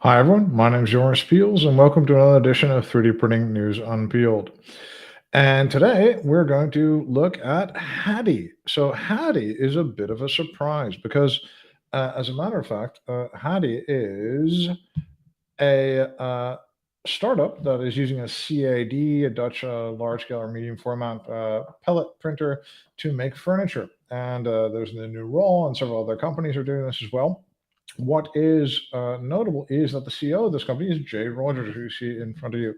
Hi everyone, my name is Joris Peels and welcome to another edition of 3D Printing News Unpeeled. And today we're going to look at Hattie. So Hattie is a bit of a surprise because as a matter of fact, Hattie is a startup that is using a CAD, a Dutch large scale or medium format pellet printer to make furniture. And there's the new Roll and several other companies are doing this as well. What is notable is that the CEO of this company is Jay Rogers, who you see in front of you,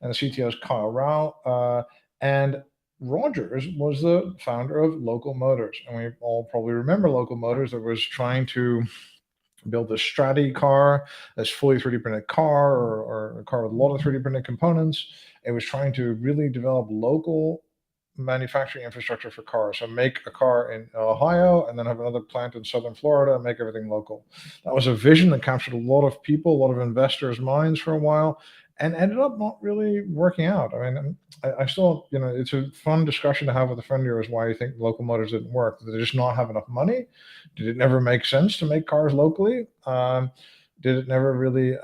and the CTO is Kyle Rao. And Rogers was the founder of Local Motors, and we all probably remember Local Motors that was trying to build this Stratty car, this fully 3D printed car, or a car with a lot of 3D printed components. It was trying to really develop local manufacturing infrastructure for cars. So make a car in Ohio and then have another plant in southern Florida and make everything local. That was a vision that captured a lot of people, a lot of investors' minds for a while, and ended up not really working out. I mean, I still, it's a fun discussion to have with a friend of yours why you think local motors didn't work. Did they just not have enough money? Did it never make sense to make cars locally? Did it never really,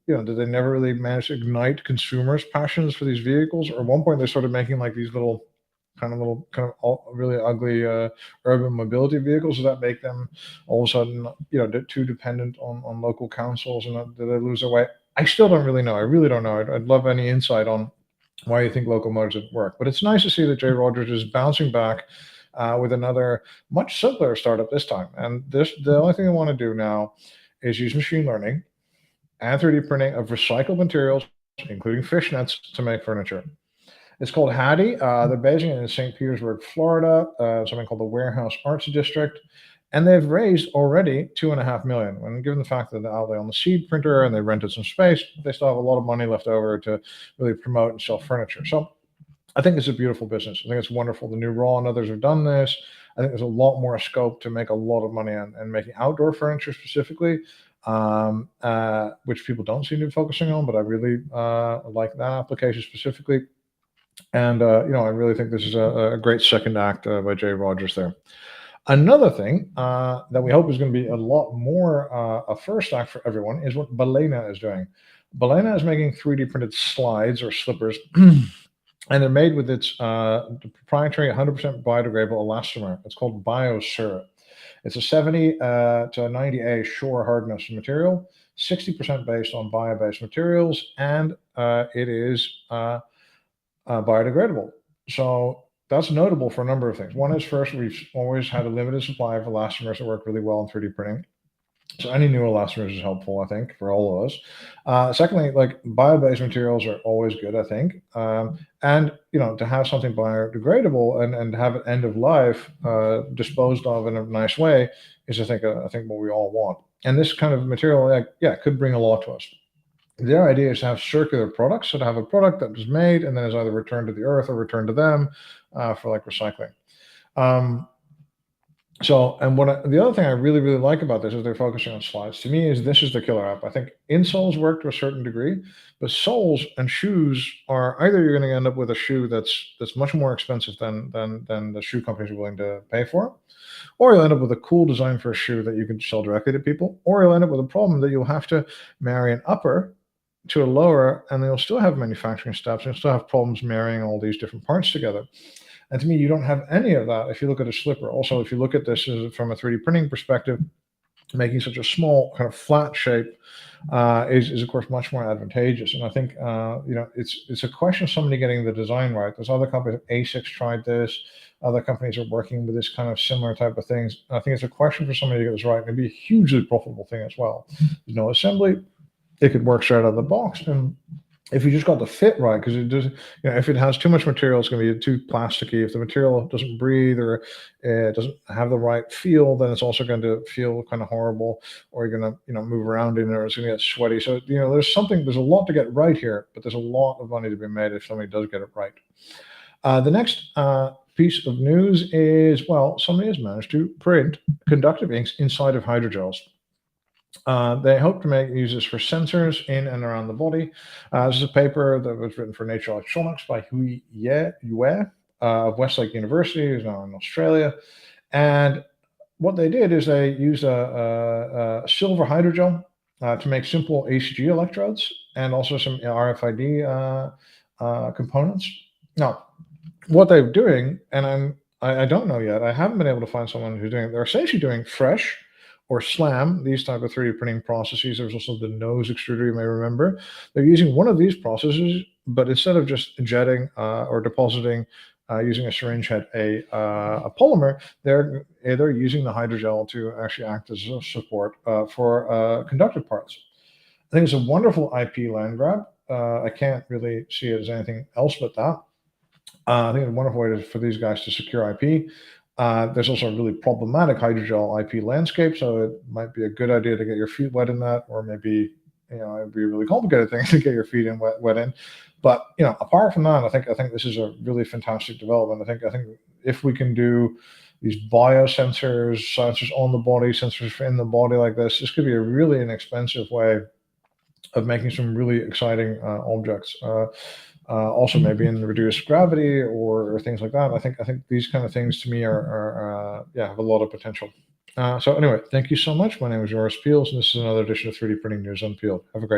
did they never really manage to ignite consumers' passions for these vehicles? Or at one point, they started making like these really ugly urban mobility vehicles. Does that make them all of a sudden, too dependent on local councils, and did they lose their way? I still don't really know. I really don't know. I'd love any insight on why you think local motors didn't work. But it's nice to see that Jay Rogers is bouncing back with another much simpler startup this time. And the only thing I want to do now is use machine learning and 3D printing of recycled materials, including fishnets, to make furniture. It's called Hattie. They're basing it in St. Petersburg, Florida, something called the Warehouse Arts District. And they've raised already 2.5 million. And given the fact that the outlay on the CEAD printer and they rented some space, they still have a lot of money left over to really promote and sell furniture. So I think it's a beautiful business. I think it's wonderful. The new Raw and others have done this. I think there's a lot more scope to make a lot of money on and making outdoor furniture specifically, which people don't seem to be focusing on. But I really like that application specifically. And I really think this is a great second act by Jay Rogers there. Another thing that we hope is going to be a lot more a first act for everyone is what Balena is doing. Balena is making 3D printed slides or slippers, and they're made with its proprietary 100% biodegradable elastomer. It's called BioSur. It's a 70 to 90A shore hardness material, 60% based on bio-based materials, and it is biodegradable. So that's notable for a number of things. One is, first, we've always had a limited supply of elastomers that work really well in 3D printing. So any new elastomers is helpful, I think, for all of us. Secondly, like bio-based materials are always good, I think. And to have something biodegradable and have it end of life disposed of in a nice way is, I think what we all want. And this kind of material, could bring a lot to us. Their idea is to have circular products, so to have a product that was made and then is either returned to the earth or returned to them for like recycling. The other thing I really, really like about this is they're focusing on slides. To me, this is the killer app. I think insoles work to a certain degree, but soles and shoes are either you're going to end up with a shoe that's much more expensive than the shoe companies are willing to pay for, or you'll end up with a cool design for a shoe that you can sell directly to people, or you'll end up with a problem that you'll have to marry an upper to a lower, and they'll still have manufacturing steps and still have problems marrying all these different parts together. And to me, you don't have any of that if you look at a slipper. Also, if you look at this from a 3D printing perspective, making such a small kind of flat shape is of course much more advantageous. And I think it's a question of somebody getting the design right. There's other companies, ASICs tried this. Other companies are working with this kind of similar type of things. I think it's a question for somebody to get this right, and it'd be a hugely profitable thing as well. There's no assembly. It could work straight out of the box, and if you just got the fit right, because it does, if it has too much material, it's going to be too plasticky. If the material doesn't breathe or it doesn't have the right feel, then it's also going to feel kind of horrible, or you're going to, move around in it, or it's going to get sweaty. So, there's a lot to get right here, but there's a lot of money to be made if somebody does get it right. The next piece of news is, well, somebody has managed to print conductive inks inside of hydrogels. They hope to use this for sensors in and around the body. This is a paper that was written for Nature Electronics by Hui Yue of Westlake University, who's now in Australia. And what they did is they used a silver hydrogel to make simple ACG electrodes and also some RFID components. Now, what they're doing, and I don't know yet. I haven't been able to find someone who's doing it. They're essentially doing fresh or slam, these type of 3D printing processes. There's also the nose extruder, you may remember. They're using one of these processes, but instead of just jetting or depositing using a syringe head a polymer, they're using the hydrogel to actually act as a support for conductive parts. I think it's a wonderful IP land grab. I can't really see it as anything else but that. I think it's a wonderful way for these guys to secure IP. There's also a really problematic hydrogel IP landscape, so it might be a good idea to get your feet wet in that, or maybe it'd be a really complicated thing to get your feet wet in. But apart from that, I think this is a really fantastic development. I think if we can do these biosensors, sensors on the body, sensors in the body like this could be a really inexpensive way of making some really exciting objects. Also, maybe in reduced gravity or things like that. I think these kind of things to me are have a lot of potential. So anyway, thank you so much. My name is Joris Peels, and this is another edition of 3D Printing News Unpeeled. Have a great